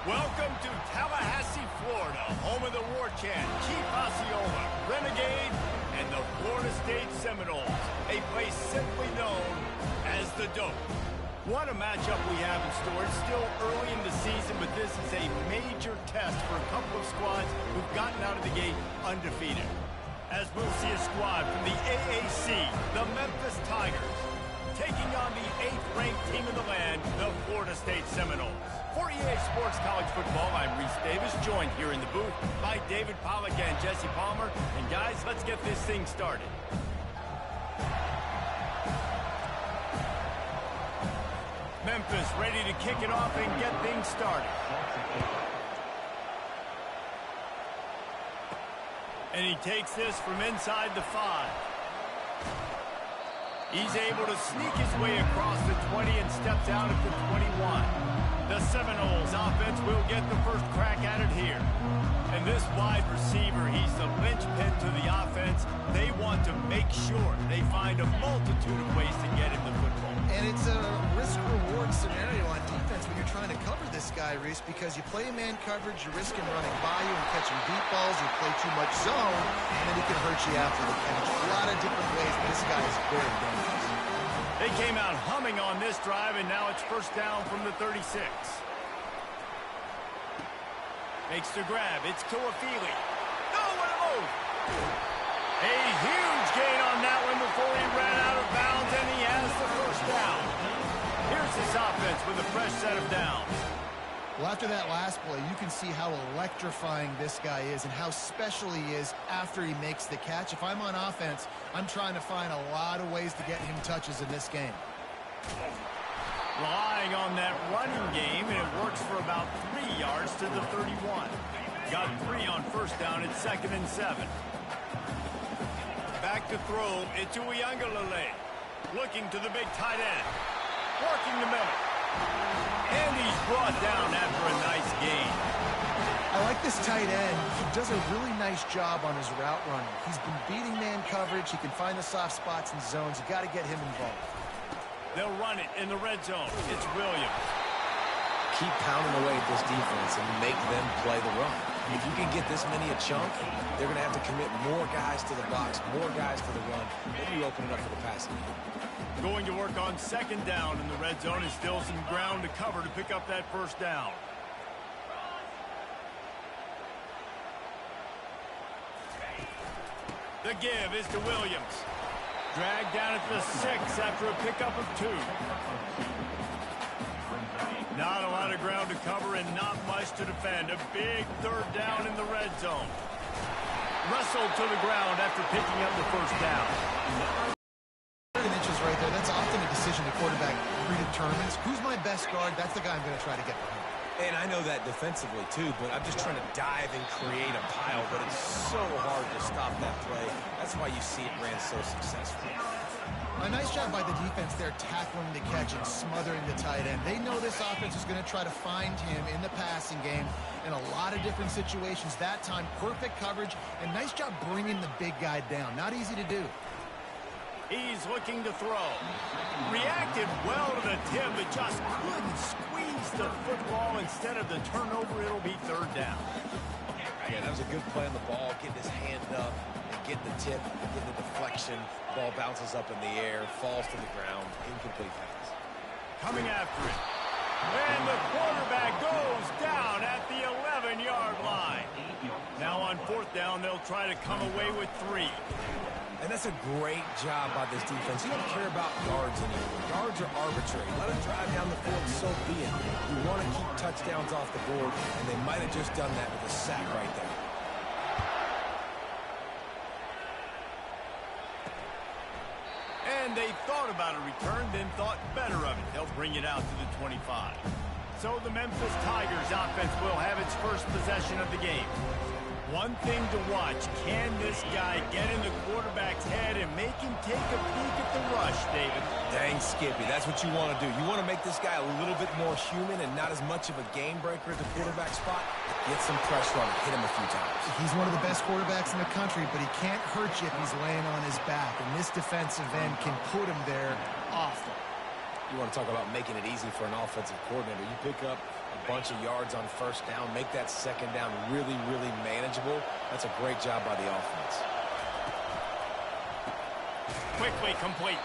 Welcome to Tallahassee, Florida, home of the war chant, Chief Osceola, Renegade, and the Florida State Seminoles, a place simply known as the Dope. What a matchup we have in store. It's still early in the season, but this is a major test for a couple of squads who've gotten out of the gate undefeated. As we'll see a squad from the AAC, the Memphis Tigers, taking on the 8th-ranked team in the land, the Florida State Seminoles. For EA Sports College Football, I'm Reese Davis, joined here in the booth by David Pollack and Jesse Palmer. And guys, let's get this thing started. Memphis ready to kick it off and get things started. And he takes this from inside the 5. He's able to sneak his way across the 20 and steps out at the 21. The Seminoles offense will get the first crack at it here. And this wide receiver, he's the linchpin to the offense. They want to make sure they find a multitude of ways to get him the football. And it's a risk-reward scenario on defense when you're trying to cover this guy, Reese, because you play man coverage, you're risking running by you and catching deep balls. You play too much zone, and then he can hurt you after the catch. A lot of different ways, but this guy is very dangerous. They came out humming on this drive, and now it's first down from the 36. Makes the grab. It's Toafili. No, what a move! A huge gain on that one before he ran out of bounds, and he has the first down. Here's this offense with a fresh set of downs. Well, after that last play, you can see how electrifying this guy is and how special he is after he makes the catch. If I'm on offense, I'm trying to find a lot of ways to get him touches in this game. Relying on that running game, and it works for about 3 yards to the 31. Got 3 on first down at 2nd and 7. Back to throw, it's Uiagalelei. Looking to the big tight end. Working the middle. And he's brought down after a nice gain. I like this tight end. He does a really nice job on his route running. He's been beating man coverage. He can find the soft spots and zones. You got to get him involved. They'll run it in the red zone. It's Williams. Keep pounding away at this defense and make them play the run. If you can get this many a chunk, they're going to have to commit more guys to the box, more guys to the run. Then you open it up for the passing game. Going to work on 2nd down in the red zone, is still some ground to cover to pick up that first down. The give is to Williams. Dragged down at the 6 after a pickup of 2. Not a lot of ground to cover and not much to defend. A big 3rd down in the red zone. Wrestled to the ground after picking up the first down. Inches right there. That's often a decision the quarterback predetermines. Who's my best guard? That's the guy I'm going to try to get behind. And I know that defensively too, but I'm just trying to dive and create a pile, but it's so hard to stop that play. That's why you see it ran so successfully. A nice job by the defense there, tackling the catch and smothering the tight end. They know this offense is going to try to find him in the passing game in a lot of different situations. That time, perfect coverage, and nice job bringing the big guy down. Not easy to do. He's looking to throw. Reacted well to the tip, but just couldn't squeeze the football. Instead of the turnover, it'll be 3rd down. Yeah, that was a good play on the ball, getting his hand up and getting the tip, getting the deflection. Ball bounces up in the air, falls to the ground, incomplete pass. Coming after it. And the quarterback goes down at the 11-yard line. Now on 4th down, they'll try to come away with 3. And that's a great job by this defense. You don't care about yards anymore. Yards are arbitrary. Let them drive down the field, so be it. You want to keep touchdowns off the board, and they might have just done that with a sack right there. And they thought about a return, then thought better of it. They'll bring it out to the 25. So the Memphis Tigers offense will have its first possession of the game. One thing to watch, can this guy get in the quarterback's head and make him take a peek at the rush, David? Dang, Skippy, that's what you want to do. You want to make this guy a little bit more human and not as much of a game breaker at the quarterback spot. Get some pressure on him, hit him a few times. He's one of the best quarterbacks in the country, but he can't hurt you if he's laying on his back, and this defensive end can put him there often. You want to talk about making it easy for an offensive coordinator. You pick up a bunch of yards on first down, make that second down really, really manageable. That's a great job by the offense. Quickly complete.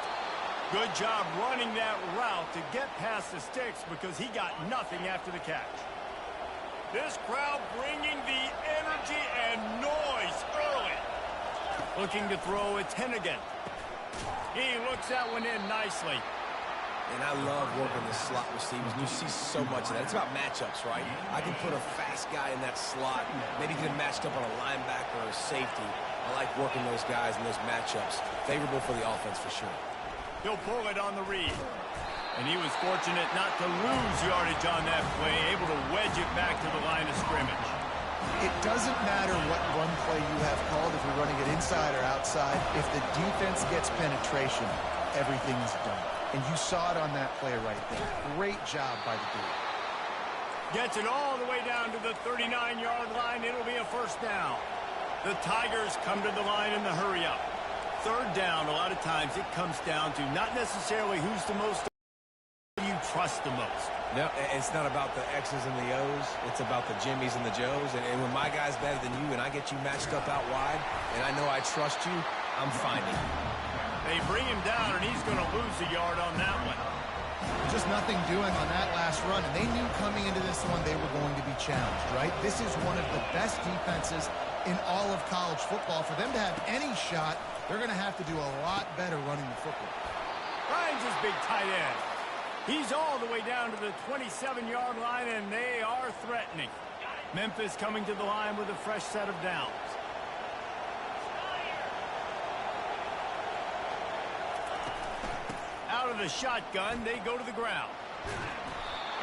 Good job running that route to get past the sticks because he got nothing after the catch. This crowd bringing the energy and noise early. Looking to throw, it's Hennigan. He looks that one in nicely. And I love working the slot receivers. You see so much of that. It's about matchups, right? I can put a fast guy in that slot, maybe get him matched up on a linebacker or a safety. I like working those guys in those matchups. Favorable for the offense for sure. He'll pull it on the read. And he was fortunate not to lose yardage on that play, able to wedge it back to the line of scrimmage. It doesn't matter what run play you have called, if you're running it inside or outside. If the defense gets penetration, everything is done. And you saw it on that play right there. Great job by the dude. Gets it all the way down to the 39-yard line. It'll be a first down. The Tigers come to the line in the hurry-up. Third down, a lot of times it comes down to not necessarily who's the most you trust the most. No, it's not about the X's and the O's. It's about the Jimmies and the Joes. And when my guy's better than you and I get you matched up out wide and I know I trust you, I'm finding you. They bring him down, and he's going to lose a yard on that one. Just nothing doing on that last run, and they knew coming into this one they were going to be challenged, right? This is one of the best defenses in all of college football. For them to have any shot, they're going to have to do a lot better running the football. Finds his big tight end. He's all the way down to the 27-yard line, and they are threatening. Memphis coming to the line with a fresh set of downs. Out of the shotgun, they go to the ground.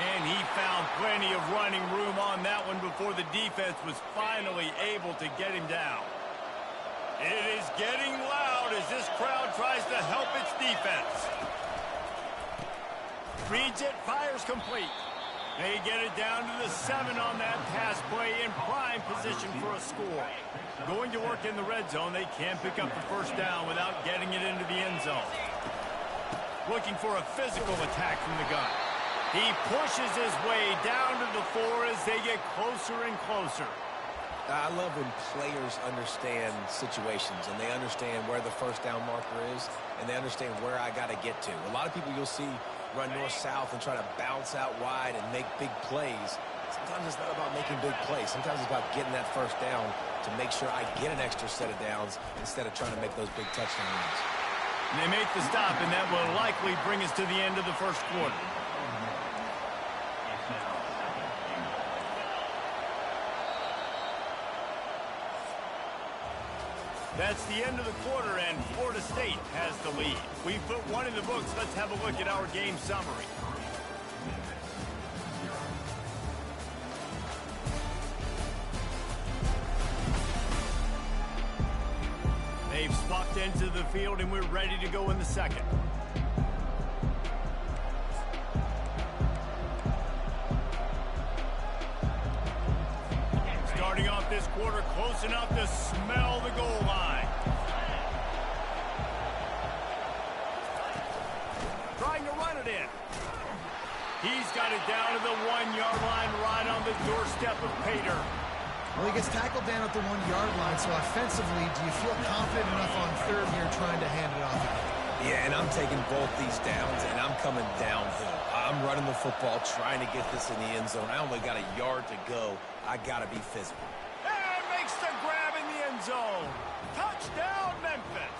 And he found plenty of running room on that one before the defense was finally able to get him down. It is getting loud as this crowd tries to help its defense. Reads it, fires complete. They get it down to the 7 on that pass play in prime position for a score. Going to work in the red zone, they can't pick up the first down without getting it into the end zone. Looking for a physical attack from the gun. He pushes his way down to the 4 as they get closer and closer. I love when players understand situations and they understand where the first down marker is and they understand where I got to get to. A lot of people you'll see run north-south and try to bounce out wide and make big plays. Sometimes it's not about making big plays. Sometimes it's about getting that first down to make sure I get an extra set of downs instead of trying to make those big touchdown runs. And they make the stop, and that will likely bring us to the end of the first quarter. That's the end of the quarter, and Florida State has the lead. We put one in the books. Let's have a look at our game summary. They've swapped into the field, and we're ready to go in the second. Starting off this quarter close enough to smell the goal line. Trying to run it in. He's got it down to the 1-yard line right on the doorstep of Pater. Well, he gets tackled down at the 1-yard line, so offensively, do you feel confident enough on third here trying to hand it off again? Yeah, and I'm taking both these downs, and I'm coming downhill. I'm running the football, trying to get this in the end zone. I only got a yard to go. I got to be physical. And makes the grab in the end zone. Touchdown, Memphis.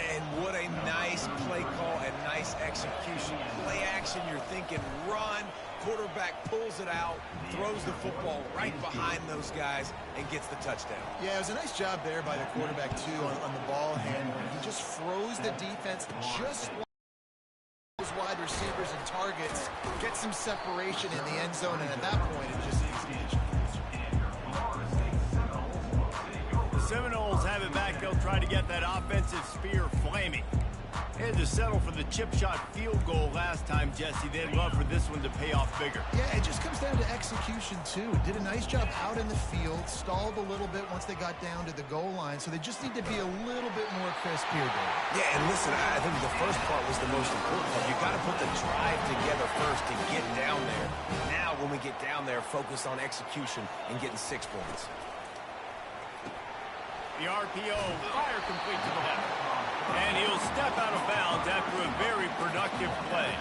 And what a nice play call and nice execution. Play action, you're thinking run. Quarterback pulls it out, throws the football right behind those guys, and gets the touchdown. Yeah, it was a nice job there by the quarterback, too, on the ball handling. He just froze the defense just those wide receivers and targets, get some separation in the end zone, and at that point, it just easy. The Seminoles have it back. They'll try to get that offensive spear flaming. They had to settle for the chip shot field goal last time, Jesse. They'd love for this one to pay off bigger. Yeah, it just comes down to execution, too. Did a nice job out in the field, stalled a little bit once they got down to the goal line, so they just need to be a little bit more crisp here, Dave. Yeah, and listen, I think the first part was the most important part. You got to put the drive together first to get down there. Now, when we get down there, focus on execution and getting 6 points. The RPO, fire complete to the left. And he'll step out of bounds after a very productive play.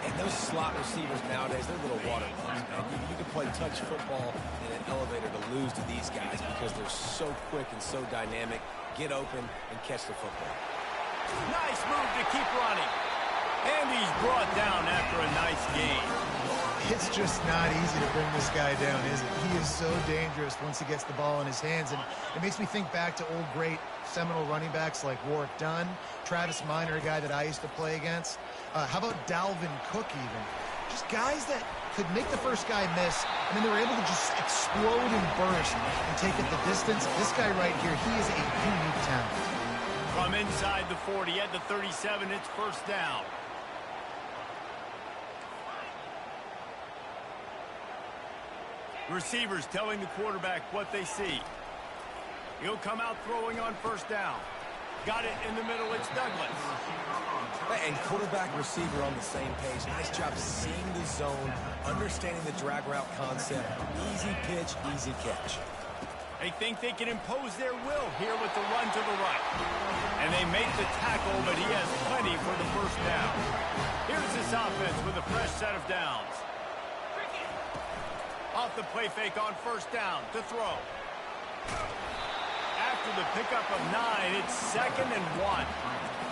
And those slot receivers nowadays, they're little water bugs, man. You can play touch football in an elevator to lose to these guys because they're so quick and so dynamic. Get open and catch the football. Nice move to keep running. And he's brought down after a nice gain. It's just not easy to bring this guy down, is it? He is so dangerous once he gets the ball in his hands, and it makes me think back to old great Seminole running backs like Warwick Dunn, Travis Minor, a guy that I used to play against. How about Dalvin Cook even? Just guys that could make the first guy miss, and then they were able to just explode and burst and take it the distance. This guy right here, he is a unique talent. From inside the 40 at the 37, it's first down. Receivers telling the quarterback what they see. He'll come out throwing on first down. Got it in the middle, it's Douglas. And quarterback receiver on the same page. Nice job seeing the zone, understanding the drag route concept. Easy pitch, easy catch. They think they can impose their will here with the run to the right. And they make the tackle, but he has plenty for the first down. Here's this offense with a fresh set of downs. Off the play fake on first down to throw. After the pickup of 9, it's 2nd and 1.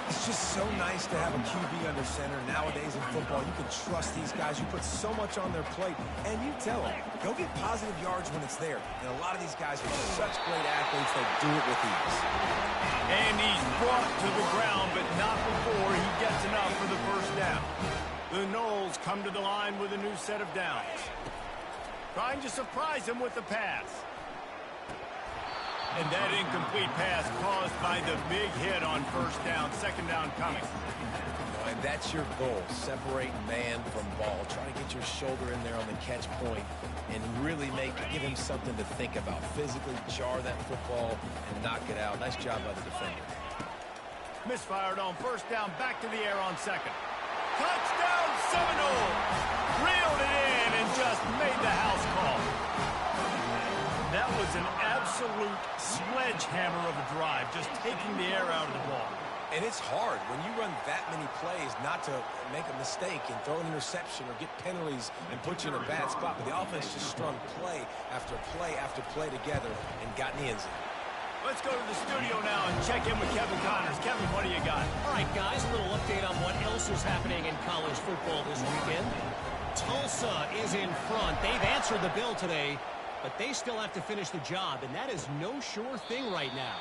It's just so nice to have a QB under center. Nowadays in football, you can trust these guys. You put so much on their plate, and you tell them, go get positive yards when it's there. And a lot of these guys are such great athletes, they do it with ease. And he's brought to the ground, but not before he gets enough for the first down. The Noles come to the line with a new set of downs. Trying to surprise him with the pass. And that incomplete pass caused by the big hit on first down. 2nd down coming. And that's your goal. Separate man from ball. Try to get your shoulder in there on the catch point and really give him something to think about. Physically jar that football and knock it out. Nice job by the defender. Misfired on first down. Back to the air on 2nd. Touchdown Seminole! Reeled it in and just made the house call. That was an absolute sledgehammer of a drive, just taking the air out of the ball. And it's hard when you run that many plays not to make a mistake and throw an interception or get penalties and put you in a bad spot. But the offense just strung play after play after play together and got in the end zone. Let's go to the studio now and check in with Kevin Connors. Kevin, what do you got? All right, guys, a little update on what else is happening in college football this weekend. Tulsa is in front. They've answered the bell today, but they still have to finish the job, and that is no sure thing right now.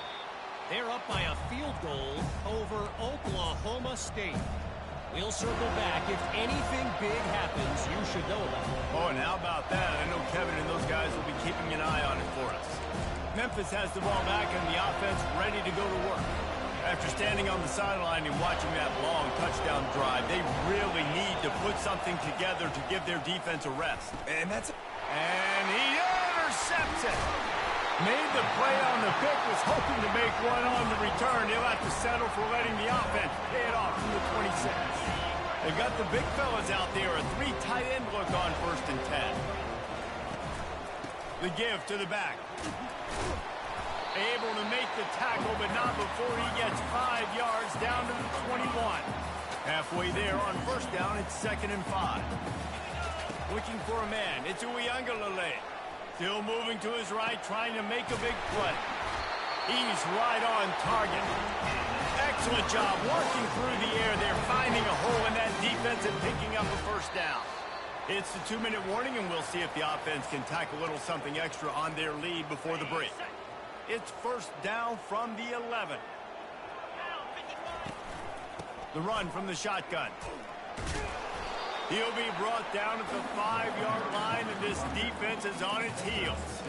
They're up by a field goal over Oklahoma State. We'll circle back. If anything big happens, you should know about it. Oh, and how about that? I know Kevin and those guys will be keeping an eye on it for us. Memphis has the ball back and the offense ready to go to work. After standing on the sideline and watching that long touchdown drive, they really need to put something together to give their defense a rest. And he intercepts it. Made the play on the pick, was hoping to make one on the return. He'll have to settle for letting the offense pay it off from the 26. They've got the big fellas out there, a 3 tight end look on 1st and 10. The give to the back. Able to make the tackle, but not before he gets 5 yards down to the 21. Halfway there on first down, it's 2nd and 5. Looking for a man. It's Uiagalelei. Still moving to his right, trying to make a big play. He's right on target. Excellent job working through the air there, finding a hole in that defense and picking up a first down. It's the 2-minute warning, and we'll see if the offense can tack a little something extra on their lead before the break. It's first down from the 11. The run from the shotgun. He'll be brought down at the 5-yard line, and this defense is on its heels.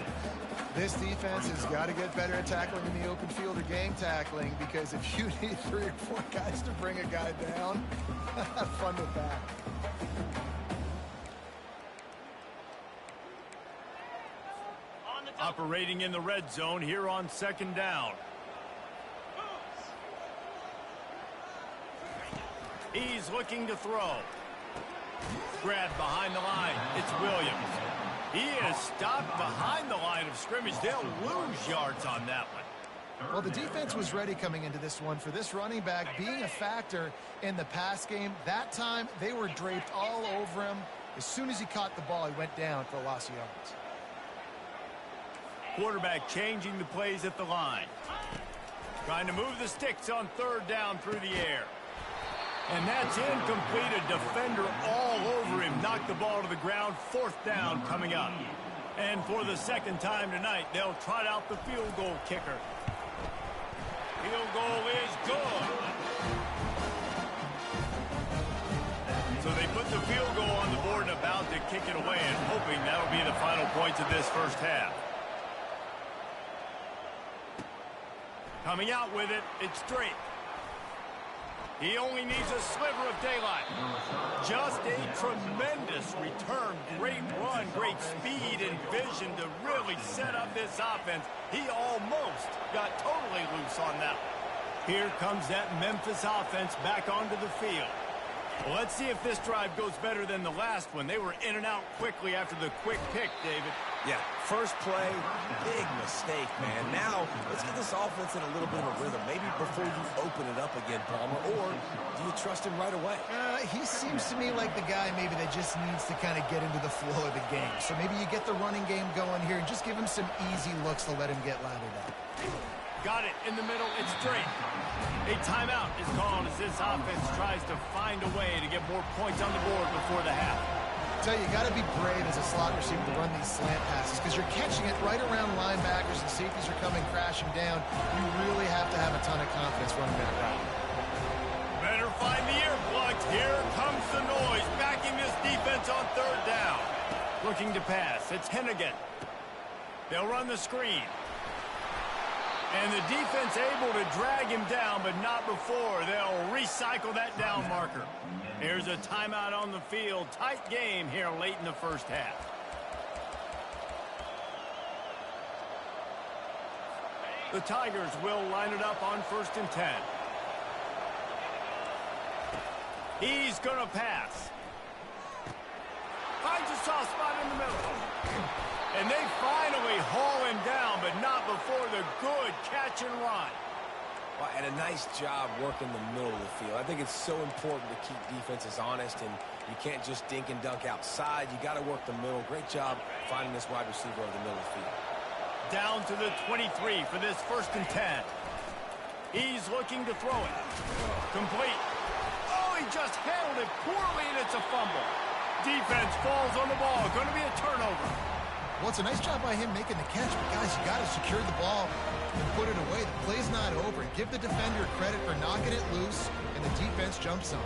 This defense has got to get better at tackling in the open field or game tackling, because if you need 3 or 4 guys to bring a guy down, have fun with that. Operating in the red zone here on 2nd down. He's looking to throw. Grabbed behind the line. It's Williams. He is stopped behind the line of scrimmage. They'll lose yards on that one. Well, the defense was ready coming into this one for this running back being a factor in the pass game. That time, they were draped all over him. As soon as he caught the ball, he went down for a loss of yards. Quarterback changing the plays at the line. Trying to move the sticks on 3rd down through the air. And that's incomplete. A defender all over him. Knocked the ball to the ground. 4th down coming up. And for the 2nd time tonight, they'll trot out the field goal kicker. Field goal is good. So they put the field goal on the board and about to kick it away, and hoping that'll be the final points of this first half. Coming out with it, it's Drake. He only needs a sliver of daylight. Just a tremendous return. Great run, great speed and vision to really set up this offense. He almost got totally loose on that one. Here comes that Memphis offense back onto the field. Well, let's see if this drive goes better than the last one. They were in and out quickly after the quick pick, David. Yeah, first play, big mistake, man. Now, let's get this offense in a little bit of a rhythm. Maybe before you open it up again, Palmer, or do you trust him right away? He seems to me like the guy maybe that just needs to kind of get into the flow of the game. So maybe you get the running game going here and just give him some easy looks to let him get lathered up. Got it in the middle. It's Drake. A timeout is called as this offense tries to find a way to get more points on the board before the half. I tell you, you got to be brave as a slot receiver to run these slant passes because you're catching it right around linebackers and safeties are coming crashing down. You really have to have a ton of confidence running that route. Better find the earplugs. Here comes the noise. Backing this defense on 3rd down. Looking to pass. It's Hennigan. They'll run the screen. And the defense able to drag him down, but not before. They'll recycle that down marker. Here's a timeout on the field. Tight game here late in the first half. The Tigers will line it up on 1st and 10. He's going to pass. Finds a soft spot in the middle. And they finally haul him down, but not before the good catch and run. Well, and a nice job working the middle of the field. I think it's so important to keep defenses honest, and you can't just dink and dunk outside. You got to work the middle. Great job finding this wide receiver over the middle of the field. Down to the 23 for this 1st and 10. He's looking to throw it. Complete. Oh, he just handled it poorly, and it's a fumble. Defense falls on the ball. Going to be a turnover. Well, it's a nice job by him making the catch, but guys, you got to secure the ball and put it away. The play's not over. And give the defender credit for knocking it loose, and the defense jumps on.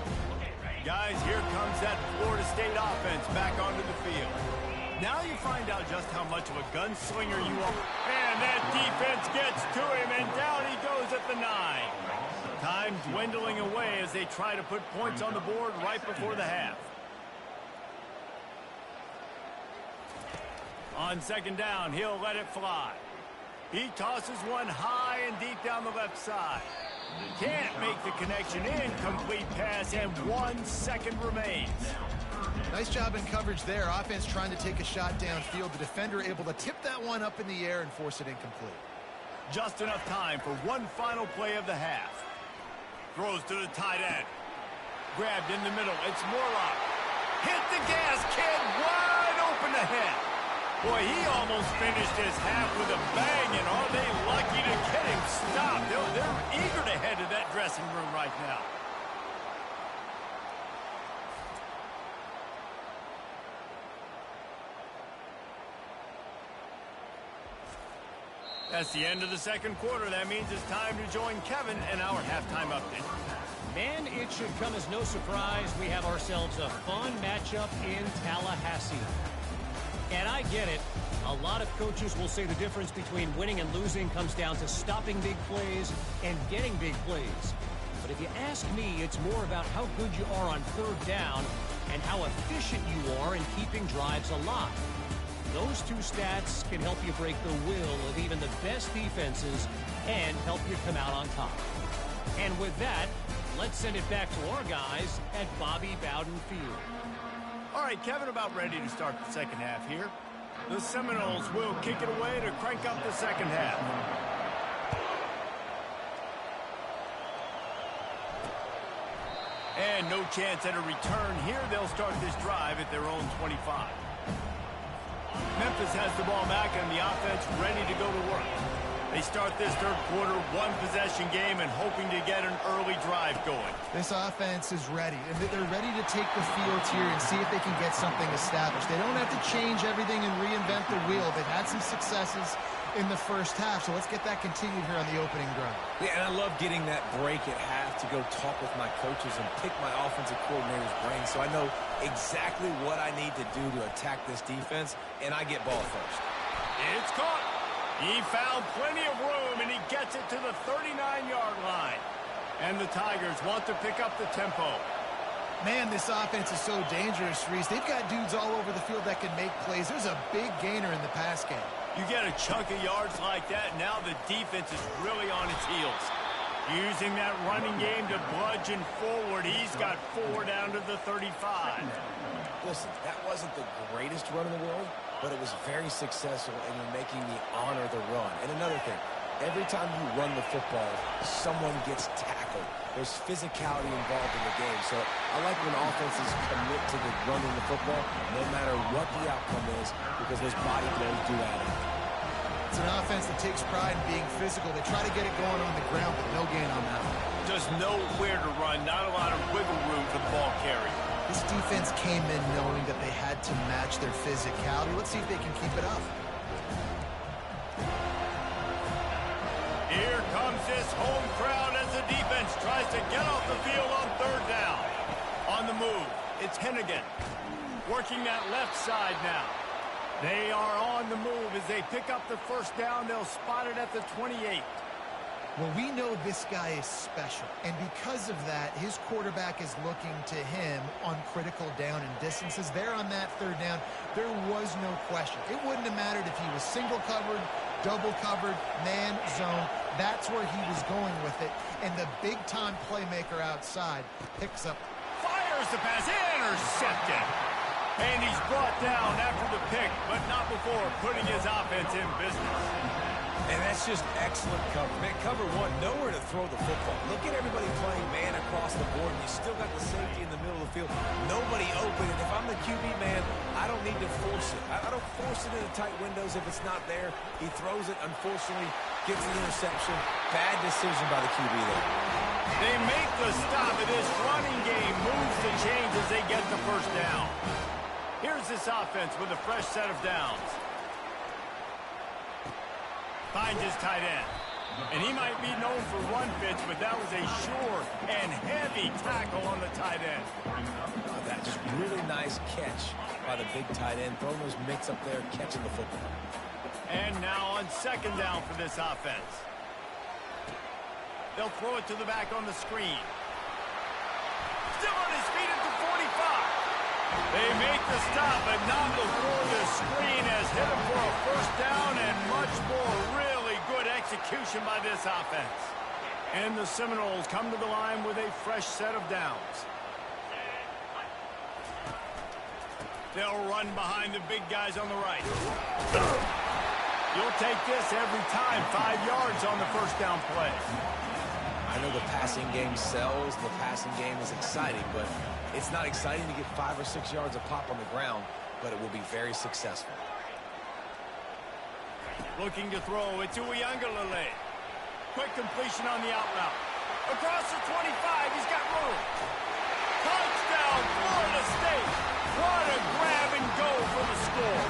Guys, here comes that Florida State offense back onto the field. Now you find out just how much of a gunslinger you are. And that defense gets to him, and down he goes at the 9. Time dwindling away as they try to put points on the board right before the half. On 2nd down, he'll let it fly. He tosses one high and deep down the left side. Can't make the connection. Incomplete pass, and 1 second remains. Nice job in coverage there. Offense trying to take a shot downfield. The defender able to tip that one up in the air and force it incomplete. Just enough time for one final play of the half. Throws to the tight end. Grabbed in the middle. It's Morlock. Hit the gas, kid. Wide open ahead. Boy, he almost finished his half with a bang, and are they lucky to get him stopped? They're eager to head to that dressing room right now. That's the end of the 2nd quarter. That means it's time to join Kevin in our halftime update. Man, it should come as no surprise we have ourselves a fun matchup in Tallahassee. And I get it. A lot of coaches will say the difference between winning and losing comes down to stopping big plays and getting big plays. But if you ask me, it's more about how good you are on third down and how efficient you are in keeping drives alive. Those two stats can help you break the will of even the best defenses and help you come out on top. And with that, let's send it back to our guys at Bobby Bowden Field. All right, Kevin, about ready to start the second half here. The Seminoles will kick it away to crank up the second half. And no chance at a return here. They'll start this drive at their own 25. Memphis has the ball back and the offense ready to go to work. They start this third quarter one-possession game and hoping to get an early drive going. This offense is ready. They're ready to take the field here and see if they can get something established. They don't have to change everything and reinvent the wheel. They've had some successes in the first half, so let's get that continued here on the opening drive. Yeah, and I love getting that break at half to go talk with my coaches and pick my offensive coordinator's brain so I know exactly what I need to do to attack this defense, and I get ball first. It's caught. He found plenty of room, and he gets it to the 39-yard line. And the Tigers want to pick up the tempo. Man, this offense is so dangerous, Reese. They've got dudes all over the field that can make plays. There's a big gainer in the pass game. You get a chunk of yards like that, now the defense is really on its heels. Using that running game to bludgeon forward, he's got 4 down to the 35. Listen, that wasn't the greatest run in the world, but it was very successful, and you're making me honor the run. And another thing, every time you run the football, someone gets tackled. There's physicality involved in the game. So I like when offenses commit to the running the football, no matter what the outcome is, because those body blows do add up. It's an offense that takes pride in being physical. They try to get it going on the ground, but no gain on that one. Just nowhere to run, not a lot of wiggle room for the ball carrier. This defense came in knowing that they had to match their physicality. Let's see if they can keep it up. Here comes this home crowd as the defense tries to get off the field on third down. On the move, it's Hennigan working that left side now. They are on the move as they pick up the first down. They'll spot it at the 28. Well, we know this guy is special, and because of that, his quarterback is looking to him on critical down and distances. There on that third down, there was no question. It wouldn't have mattered if he was single covered, double covered, man, zone. That's where he was going with it, and the big-time playmaker outside picks up. Fires the pass, intercepted. And he's brought down after the pick, but not before putting his offense in business. And that's just excellent cover. Man, cover one, nowhere to throw the football. Look at everybody playing man across the board, and you still got the safety in the middle of the field. Nobody open, and if I'm the QB man, I don't need to force it. I don't force it into tight windows if it's not there. He throws it, unfortunately, gets an interception. Bad decision by the QB there. They make the stop, and this running game moves the chains as they get the first down. Here's this offense with a fresh set of downs. Finds his tight end. And he might be known for run fits, but that was a sure and heavy tackle on the tight end. That just really nice catch by the big tight end. Throwing those mitts up there, catching the football. And now on second down for this offense. They'll throw it to the back on the screen. Still on his feet at the 45. They make the stop, but not before the screen has hit him for a first down and much more really good execution by this offense. And the Seminoles come to the line with a fresh set of downs. They'll run behind the big guys on the right. You'll take this every time. 5 yards on the first down play. I know the passing game sells, the passing game is exciting, but it's not exciting to get 5 or 6 yards of pop on the ground, but it will be very successful. Looking to throw, it's Uiagalelei. Quick completion on the out route. Across the 25, he's got room. Touchdown, Florida State. What a grab and go for the score.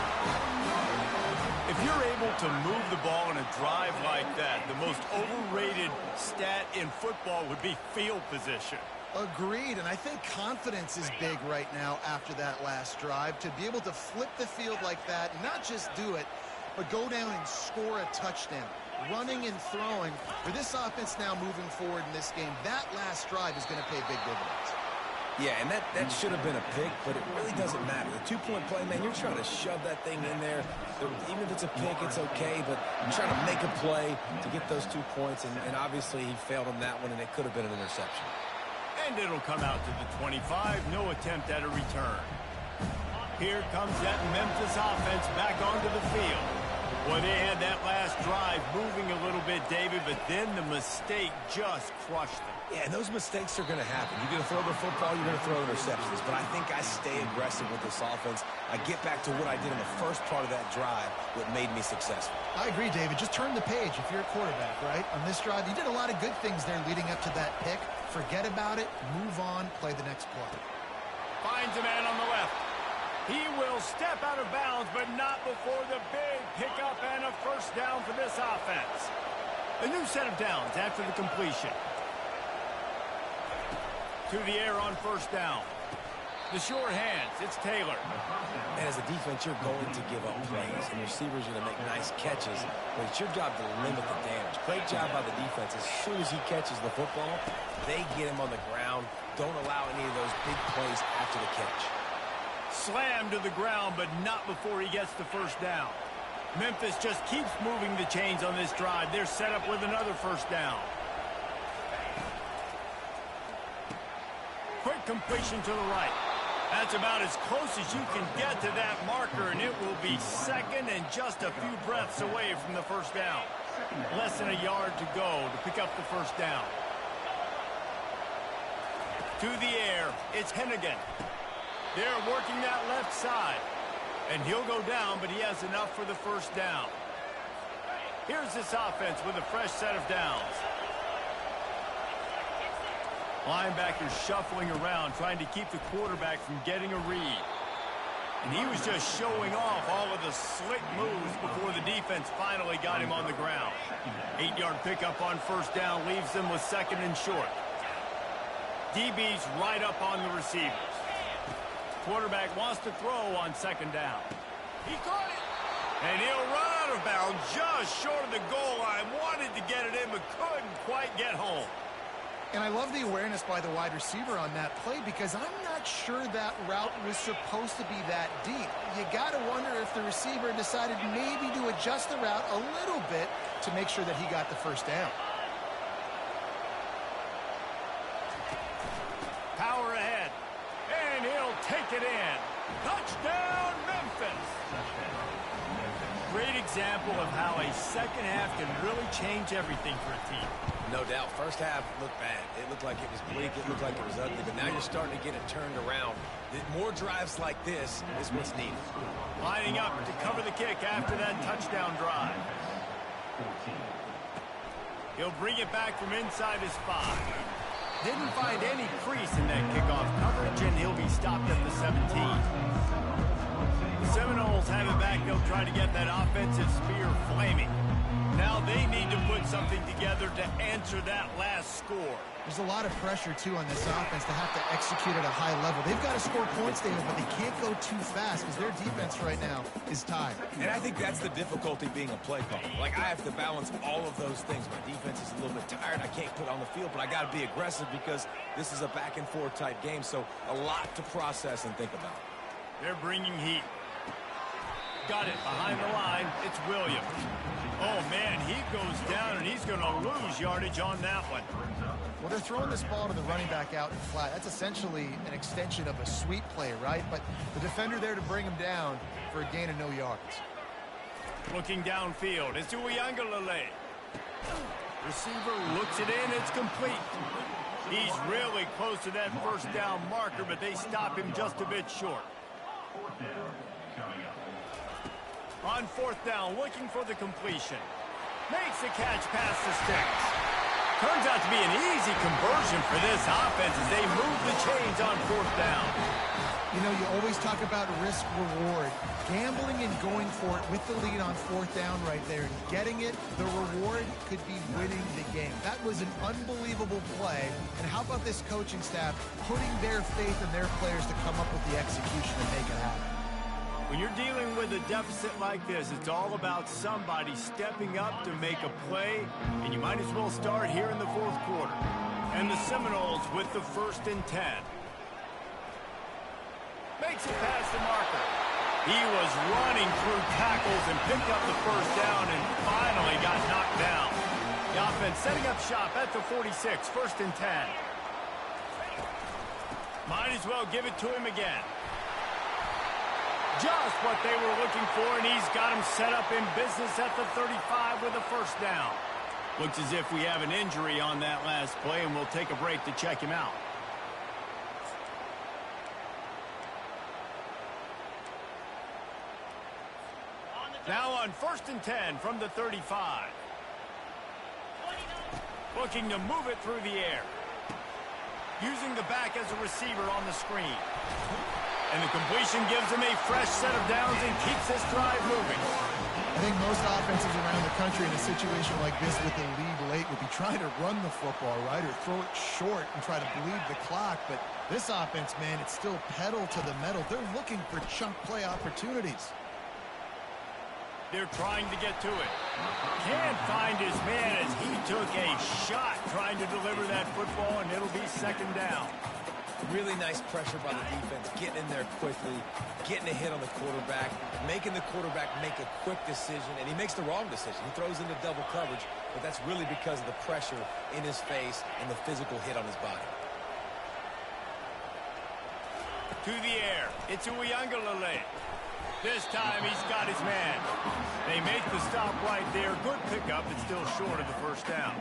If you're able able to move the ball in a drive like that, the most overrated stat in football would be field position. Agreed, and I think confidence is big right now after that last drive. To be able to flip the field like that, not just do it, but go down and score a touchdown. Running and throwing, for this offense now moving forward in this game, that last drive is going to pay big dividends. Yeah, and that should have been a pick, but it really doesn't matter. The two-point play, man, you're trying to shove that thing in there. Even if it's a pick, it's okay, but you're trying to make a play to get those 2 points, and obviously he failed on that one, and it could have been an interception. And it'll come out to the 25. No attempt at a return. Here comes that Memphis offense back onto the field. Well, they had that last drive moving a little bit, David, but then the mistake just crushed them. Yeah, and those mistakes are going to happen. You're going to throw the football, you're going to throw interceptions. But I think I stay aggressive with this offense. I get back to what I did in the first part of that drive, what made me successful. I agree, David. Just turn the page if you're a quarterback, right? On this drive, you did a lot of good things there leading up to that pick. Forget about it, move on, play the next play. Finds a man on the left. He will step out of bounds, but not before the big pickup and a first down for this offense. A new set of downs after the completion. To the air on first down. The short hands, it's Taylor. And as a defense, you're going to give up plays, and receivers are going to make nice catches, but it's your job to limit the damage. Great job by the defense. As soon as he catches the football, they get him on the ground. Don't allow any of those big plays after the catch. Slammed to the ground, but not before he gets the first down. Memphis just keeps moving the chains on this drive. They're set up with another first down. Quick completion to the right. That's about as close as you can get to that marker, and it will be second and just a few breaths away from the first down. Less than a yard to go to pick up the first down. To the air, it's Hennigan. They're working that left side. And he'll go down, but he has enough for the first down. Here's this offense with a fresh set of downs. Linebackers shuffling around, trying to keep the quarterback from getting a read. And he was just showing off all of the slick moves before the defense finally got him on the ground. 8-yard pickup on first down leaves them with second and short. DB's right up on the receivers. Quarterback wants to throw on second down. He caught it. And he'll run out of bounds just short of the goal line. Wanted to get it in, but couldn't quite get home. And I love the awareness by the wide receiver on that play because I'm not sure that route was supposed to be that deep. You got to wonder if the receiver decided maybe to adjust the route a little bit to make sure that he got the first down. Power ahead. And he'll take it in. Touchdown, Memphis. Great example of how a second half can really change everything for a team. No doubt. First half looked bad. It looked like it was bleak. It looked like it was ugly. But now you're starting to get it turned around. More drives like this is what's needed. Lining up to cover the kick after that touchdown drive. He'll bring it back from inside his 5. Didn't find any crease in that kickoff coverage, and he'll be stopped at the 17. The Seminoles have it back. They'll try to get that offensive spear flaming. Now they need to put something together to answer that last score. There's a lot of pressure, too, on this offense to have to execute at a high level. They've got to score points, David, but they can't go too fast because their defense right now is tired. And I think that's the difficulty being a play caller. Like, I have to balance all of those things. My defense is a little bit tired. I can't put on the field, but I got to be aggressive because this is a back-and-forth type game, so a lot to process and think about. They're bringing heat. Got it behind the line. It's Williams. Oh, man, he goes down, and he's going to lose yardage on that one. Well, they're throwing this ball to the running back out in flat. That's essentially an extension of a sweep play, right? But the defender there to bring him down for a gain of no yards. Looking downfield, it's Uyangalele. Receiver looks it in, it's complete. He's really close to that first down marker, but they stop him just a bit short. On fourth down, looking for the completion. Makes the catch past the sticks. Turns out to be an easy conversion for this offense as they move the chains on fourth down. You know, you always talk about risk-reward. Gambling and going for it with the lead on 4th down right there and getting it, the reward could be winning the game. That was an unbelievable play. And how about this coaching staff putting their faith in their players to come up with the execution and make it happen? When you're dealing with a deficit like this, it's all about somebody stepping up to make a play, and you might as well start here in the 4th quarter. And the Seminoles with the 1st and 10. Makes it past the marker. He was running through tackles and picked up the 1st down and finally got knocked down. The offense setting up shop at the 46, 1st and 10. Might as well give it to him again. Just what they were looking for, and he's got him set up in business at the 35 with a 1st down. Looks as if we have an injury on that last play, and we'll take a break to check him out. Now on 1st and 10 from the 35. Looking to move it through the air. Using the back as a receiver on the screen. And the completion gives him a fresh set of downs and keeps this drive moving. I think most offenses around the country in a situation like this with a lead late would be trying to run the football, right, or throw it short and try to bleed the clock. But this offense, man, it's still pedal to the metal. They're looking for chunk play opportunities. They're trying to get to it. Can't find his man as he took a shot trying to deliver that football, and it'll be 2nd down. Really nice pressure by the defense, getting in there quickly, getting a hit on the quarterback, making the quarterback make a quick decision, and he makes the wrong decision. He throws into double coverage, but that's really because of the pressure in his face and the physical hit on his body. To the air. It's Uiagalelei. This time he's got his man. They make the stop right there. Good pickup, but still short of the 1st down.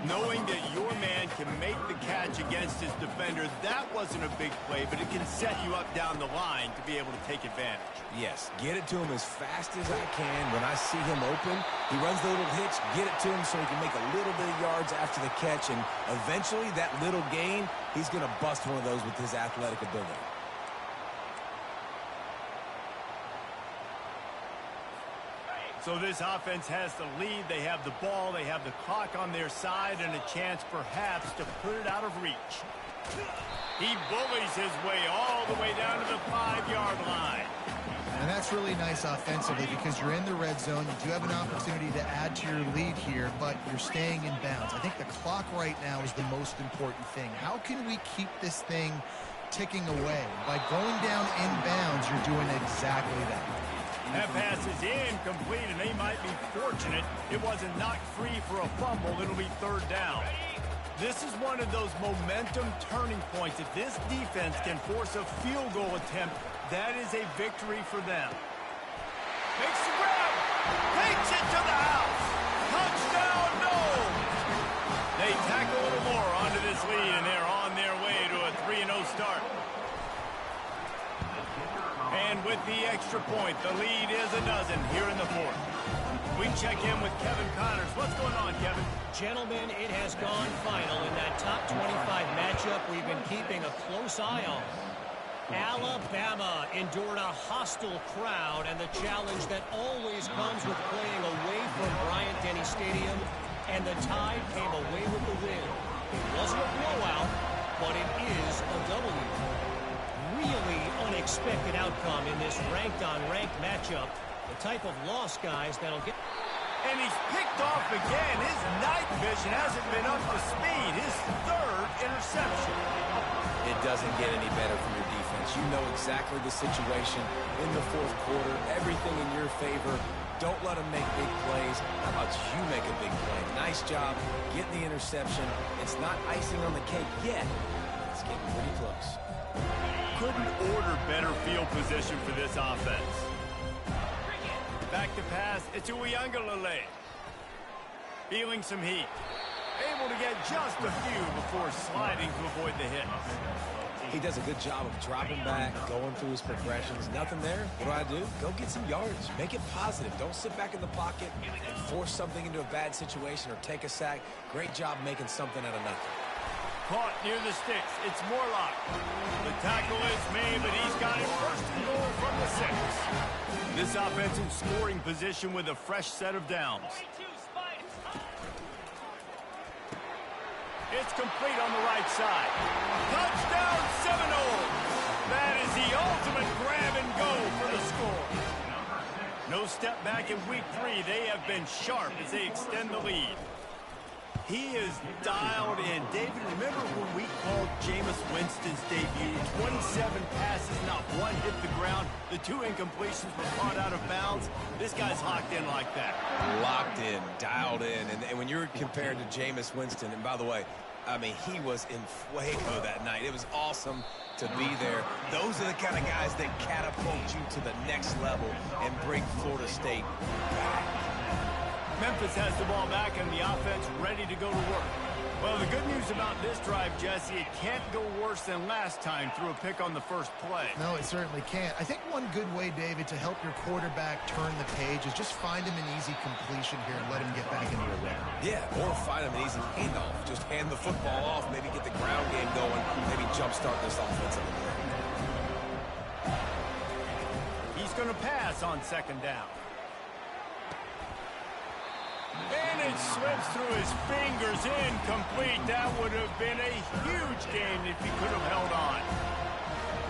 Knowing that your man can make the catch against his defender, that wasn't a big play, but it can set you up down the line to be able to take advantage. Yes, get it to him as fast as I can. When I see him open, he runs the little hitch, get it to him so he can make a little bit of yards after the catch, and eventually that little gain, he's going to bust one of those with his athletic ability. So this offense has the lead. They have the ball. They have the clock on their side and a chance perhaps to put it out of reach. He bullies his way all the way down to the 5-yard line. And that's really nice offensively because you're in the red zone. You do have an opportunity to add to your lead here, but you're staying in bounds. I think the clock right now is the most important thing. How can we keep this thing ticking away? By going down in bounds, you're doing exactly that. That pass is incomplete, and they might be fortunate it wasn't knocked free for a fumble. It'll be 3rd down. This is one of those momentum turning points. If this defense can force a field goal attempt, that is a victory for them. Makes the grab. Takes it to the house. Touchdown, no! They tack a little more onto this lead, and they're on their way to a 3-0 start. And with the extra point, the lead is a dozen here in the 4th. We check in with Kevin Connors. What's going on, Kevin? Gentlemen, it has gone final in that top 25 matchup we've been keeping a close eye on. Alabama endured a hostile crowd and the challenge that always comes with playing away from Bryant-Denny Stadium, and the Tide came away with the win. It wasn't a blowout, but it is a W. Really unexpected outcome in this ranked-on-ranked matchup. The type of loss, guys, that'll get... And he's picked off again. His night vision hasn't been up to speed. His 3rd interception. It doesn't get any better from your defense. You know exactly the situation in the 4th quarter. Everything in your favor. Don't let them make big plays. How about you make a big play? Nice job getting the interception. It's not icing on the cake yet. It's getting pretty close. Couldn't order better field position for this offense. Back to pass. It's Uiagalelei. Feeling some heat. Able to get just a few before sliding to avoid the hit. He does a good job of dropping back, going through his progressions. Nothing there. What do? Go get some yards. Make it positive. Don't sit back in the pocket and force something into a bad situation or take a sack. Great job making something out of nothing. caught near the sticks. It's Morlock. The tackle is made, but he's got it first and goal from the 6. This offensive scoring position with a fresh set of downs. It's complete on the right side. Touchdown Seminoles! That is the ultimate grab and go for the score. No step back in week 3. They have been sharp as they extend the lead. He is dialed in. David, remember when we called Jameis Winston's debut? 27 passes, not one hit the ground. The 2 incompletions were caught out of bounds. This guy's locked in like that. Locked in, dialed in. And when you're compared to Jameis Winston, and by the way, I mean, he was in fuego that night. It was awesome to be there. Those are the kind of guys that catapult you to the next level and bring Florida State back. Memphis has the ball back and the offense ready to go to work. Well, the good news about this drive, Jesse, it can't go worse than last time through a pick on the first play. No, it certainly can't. I think one good way, David, to help your quarterback turn the page is just find him an easy completion here and let him get back into a rhythm. Yeah, or find him an easy handoff. Just hand the football off, maybe get the ground game going, maybe jumpstart this offensive play. He's going to pass on second down. And it slips through his fingers, incomplete. That would have been a huge gain if he could have held on.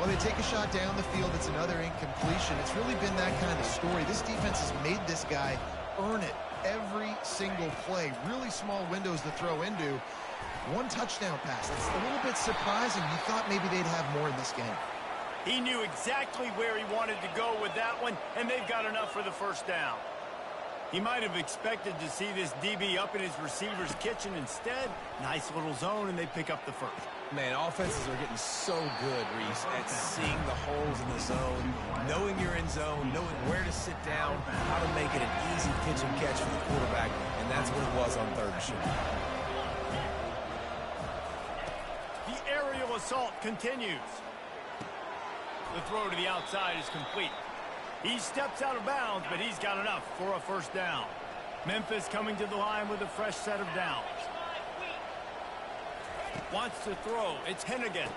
Well, they take a shot down the field. It's another incompletion. It's really been that kind of story. This defense has made this guy earn it every single play. Really small windows to throw into. 1 touchdown pass. That's a little bit surprising. You thought maybe they'd have more in this game. He knew exactly where he wanted to go with that one, and they've got enough for the first down. He might have expected to see this DB up in his receiver's kitchen. Instead, nice little zone, and they pick up the first. Man, offenses are getting so good, Reese, at seeing the holes in the zone, knowing you're in zone, knowing where to sit down, how to make it an easy pitch and catch for the quarterback, and that's what it was on 3rd and short. The aerial assault continues. The throw to the outside is complete. He steps out of bounds, but he's got enough for a first down. Memphis coming to the line with a fresh set of downs. Wants to throw. It's Hennigan.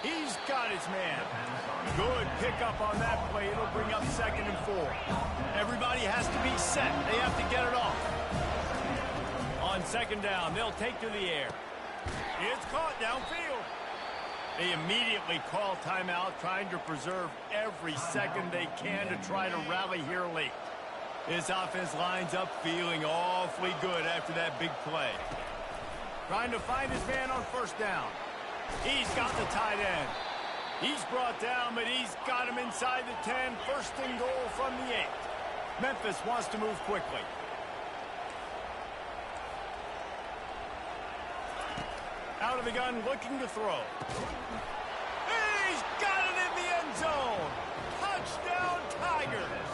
He's got his man. Good pickup on that play. It'll bring up 2nd and 4. Everybody has to be set. They have to get it off. On 2nd down, they'll take to the air. It's caught downfield. They immediately call timeout, trying to preserve every second they can to try to rally here late. This offense lines up feeling awfully good after that big play. Trying to find his man on first down. He's got the tight end. He's brought down, but he's got him inside the 10. First and goal from the 8. Memphis wants to move quickly. Out of the gun, looking to throw. He's got it in the end zone. Touchdown, Tigers.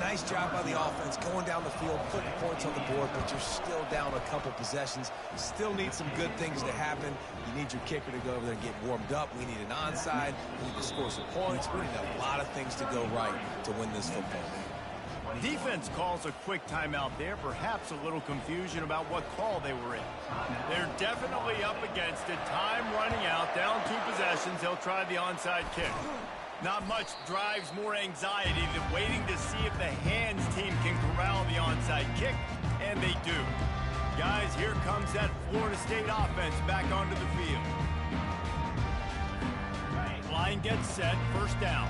Nice job by the offense going down the field, putting points on the board, but you're still down a couple possessions. Still need some good things to happen. You need your kicker to go over there and get warmed up. We need an onside. We need to score some points. We need a lot of things to go right to win this football game. Defense calls a quick timeout there. Perhaps a little confusion about what call they were in. They're definitely up against it. Time running out. Down 2 possessions. They'll try the onside kick. Not much drives more anxiety than waiting to see if the hands team can corral the onside kick, and they do. Guys, here comes that Florida State offense back onto the field. Line gets set, first down.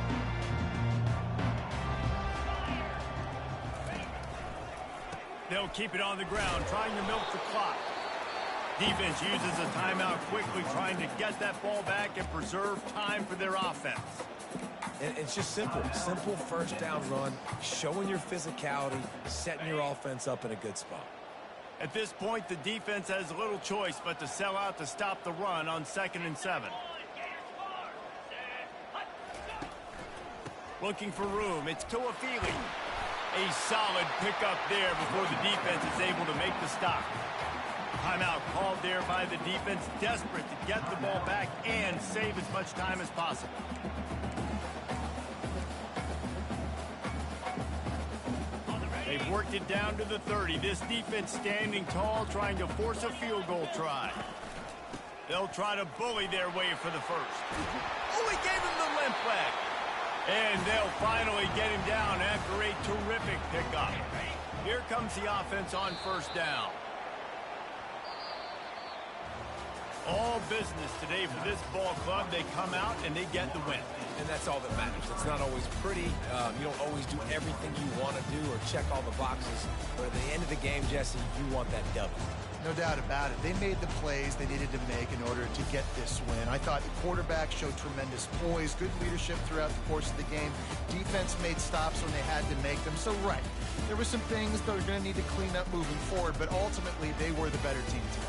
They'll keep it on the ground, trying to milk the clock. Defense uses a timeout quickly, trying to get that ball back and preserve time for their offense. And it's just simple. Simple first down run, showing your physicality, setting your offense up in a good spot. At this point, the defense has little choice but to sell out to stop the run on 2nd and 7. Looking for room. It's Toafili. A solid pickup there before the defense is able to make the stop. Timeout called there by the defense, desperate to get the ball back and save as much time as possible. They Worked it down to the 30. This defense standing tall, trying to force a field goal try. They'll try to bully their way for the first. Oh, he gave him the limp leg. And they'll finally get him down after a terrific pickup. Here comes the offense on first down. All business today for this ball club. They come out and they get the win. And that's all that matters. It's not always pretty. You don't always do everything you want to do or check all the boxes. But at the end of the game, Jesse, you want that W. No doubt about it. They made the plays they needed to make in order to get this win. I thought the quarterback showed tremendous poise, good leadership throughout the course of the game. Defense made stops when they had to make them. So, right, there were some things that are going to need to clean up moving forward, but ultimately they were the better team today.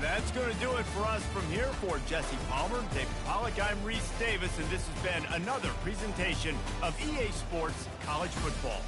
That's going to do it for us from here. For Jesse Palmer, Dave Pollack, I'm Reese Davis, and this has been another presentation of EA Sports College Football.